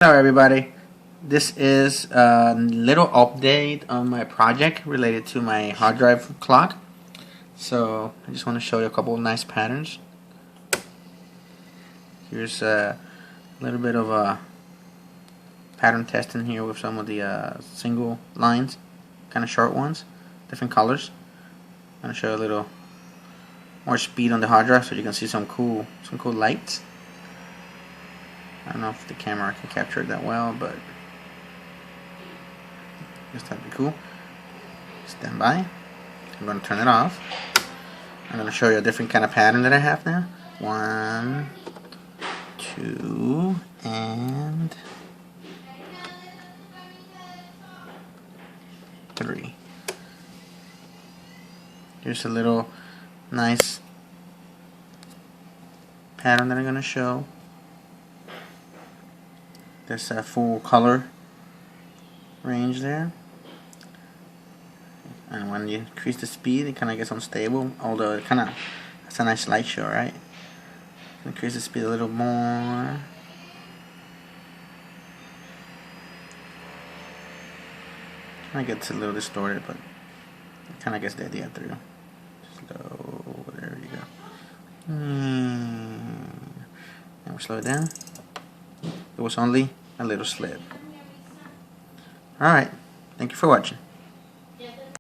Hello everybody, this is a little update on my project related to my hard drive clock. So I just want to show you a couple of nice patterns. Here's a little bit of a pattern testing here with some of the single lines, kind of short ones, different colors. I'm going to show you a little more speed on the hard drive so you can see some cool lights. I don't know if the camera can capture it that well, but I guess that'd be cool. Stand by. I'm going to turn it off. I'm going to show you a different kind of pattern that I have now. 1, 2, and 3. Here's a little nice pattern that I'm going to show. There's a full color range there, and when you increase the speed it kind of gets unstable, although it's a nice slideshow, right? Increase the speed a little more. Kind of gets a little distorted, but it kind of gets the idea through. Slow, there you go. And we'll slow it down. It was only a little slip. Alright, thank you for watching.